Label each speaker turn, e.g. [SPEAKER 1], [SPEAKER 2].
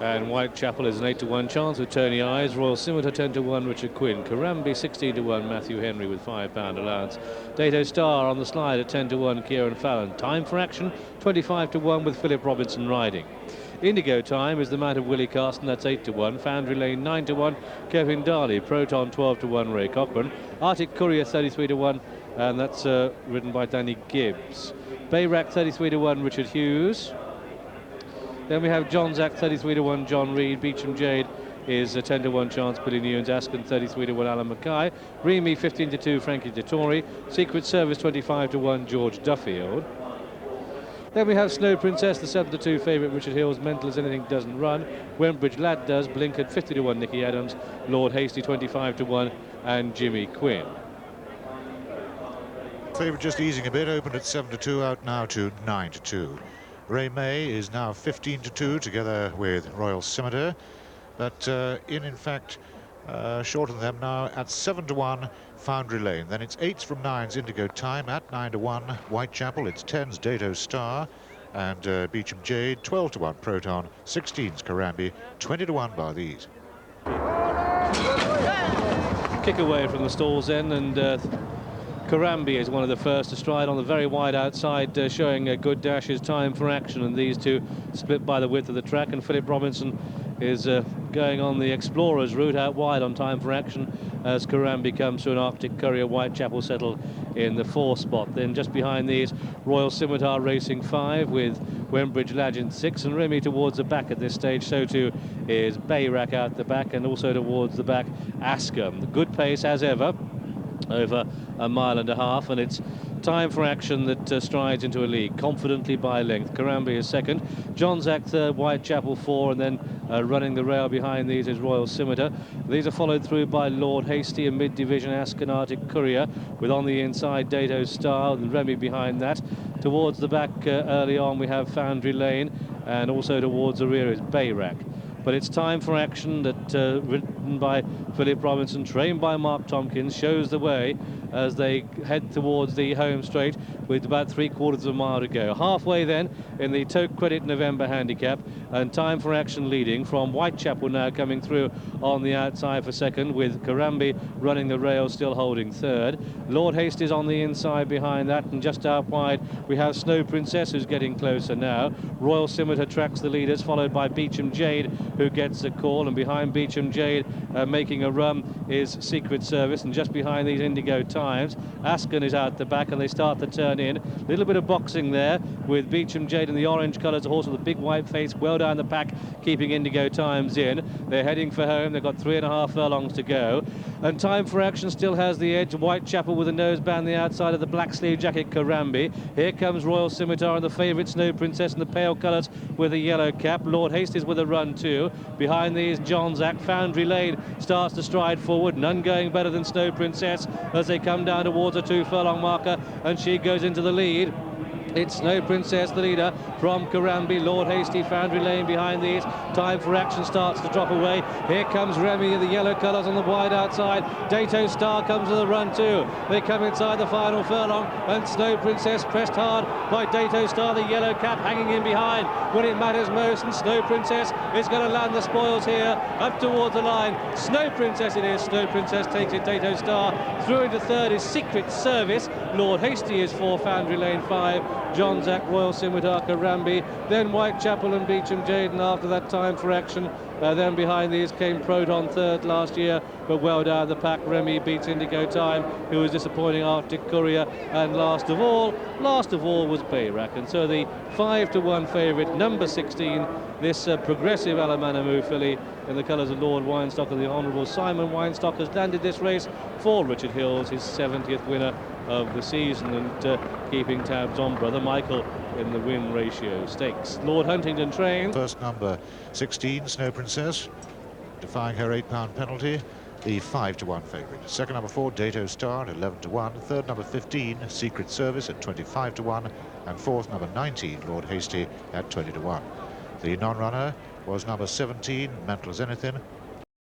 [SPEAKER 1] And Whitechapel is an 8-to-1 chance with Tony Eyes. Royal Scimitar 10-to-1 Richard Quinn. Carambi 16-to-1 Matthew Henry with £5 allowance. Dato Star on the slide at 10-to-1 Kieran Fallon. Time for Action 25-to-1 with Philip Robinson riding. Indigo Time is the Mount of Willie Carson, that's 8-to-1. Foundry Lane 9-to-1 Kevin Darley. Proton 12-to-1 Ray Cochran. Arctic Courier 33-to-1, and that's ridden by Danny Gibbs. Bayrack 33-to-1 Richard Hughes. Then we have John Zack 33-to-1 John Reed. Beecham Jade is a 10-to-1 chance Billy Newens. Askin 33-to-1 Alan Mackay. Remy 15-to-2 Frankie Dettori. Secret Service 25-to-1 George Duffield. Then we have Snow Princess, the 7-to-2 favourite Richard Hills. Mental as Anything doesn't run. Wembridge Lad does. Blinkered 50-to-1 Nicky Adams. Lord Hasty 25-to-1 and Jimmy Quinn.
[SPEAKER 2] Favourite just easing a bit, opened at 7-to-2, out now to 9-to-2. Ray May is now 15-to-2 together with Royal Scimitar, but in fact short of them now at 7-to-1 Foundry Lane. Then it's 8s from 9s Indigo Time at 9-to-1 Whitechapel. It's 10s Dato Star and Beecham Jade. 12-to-1 Proton, 16s Carambi, 20-to-1 Bar these.
[SPEAKER 1] Kick away from the stalls then, and Carambi is one of the first to stride on the very wide outside, showing a good dash. His Time for Action, and these two split by the width of the track. And Philip Robinson is going on the Explorers route out wide on Time for Action as Carambi comes to an Arctic Courier. Whitechapel settled in the 4th spot. Then just behind these, Royal Scimitar racing 5 with Wembridge Legend 6, and Remy towards the back at this stage. So too is Bayrack out the back, and also towards the back Askham. Good pace as ever, over a mile and a half, and it's Time for Action that strides into a lead confidently by length. Carambi is second, John Zack third, Whitechapel 4, and then running the rail behind these is Royal Scimitar. These are followed through by Lord Hasty and mid-division Askin Arctic Courier, with on the inside Dato Star and Remy behind that. Towards the back early on we have Foundry Lane, and also towards the rear is Bayrack. But it's Time for Action that, written by Philip Robinson, trained by Mark Tompkins, shows the way as they head towards the home straight with about 3/4 of a mile to go. Halfway then in the Tote Credit November Handicap, and Time for Action leading from Whitechapel now coming through on the outside for second, with Carambi running the rail, still holding third. Lord Hasty is on the inside behind that, and just out wide we have Snow Princess, who's getting closer now. Royal Scimitar tracks the leaders, followed by Beecham Jade, who gets the call, and behind Beecham Jade making a run is Secret Service, and just behind these Indigo Times Askin is out the back, and they start to turn in. A little bit of boxing there with Beecham Jade in the orange colours, a horse with a big white face, well down the pack, keeping Indigo Times in. They're heading for home. They've got 3.5 furlongs to go, and Time for Action still has the edge. Whitechapel with a noseband the outside of the black sleeve jacket Carambi. Here comes Royal Scimitar and the favourite Snow Princess in the pale colours with a yellow cap. Lord Hastings with a run too. Behind these John Zack. Foundry Lane starts to stride forward, none going better than Snow Princess as they come down towards a 2 furlong marker, and she goes into the lead. It's Snow Princess, the leader, from Carambi. Lord Hasty, Foundry Lane behind these. Time for Action starts to drop away. Here comes Remy in the yellow colours on the wide outside. Dato Star comes to the run too. They come inside the final furlong, and Snow Princess pressed hard by Dato Star, the yellow cap hanging in behind when it matters most, and Snow Princess is going to land the spoils here up towards the line. Snow Princess it is. Snow Princess takes it. Dato Star through into third is Secret Service. Lord Hasty is 4, Foundry Lane 5. John Zack, Royal Scimitar, Carambi, then Whitechapel and Beecham Jade, and after that Time for Action. Then behind these came Proton third last year, but well down the pack. Remy beats Indigo Time, who was disappointing Arctic Courier, and last of all was Bayrack. And so the 5-to-1 favourite, number 16, this progressive Alamanamu filly in the colours of Lord Weinstock and the Honourable Simon Weinstock, has landed this race for Richard Hills, his 70th winner of the season, and keeping tabs on brother Michael in the win ratio stakes. Lord Huntingdon trains.
[SPEAKER 2] First number 16, Snow Princess, defying her £8 penalty, the 5-to-1 favourite. Second number 4, Dato Star at 11-to-1. Third number 15, Secret Service at 25-to-1, and fourth number 19, Lord Hasty at 20-to-1. The non-runner was number 17, Mental as Anything,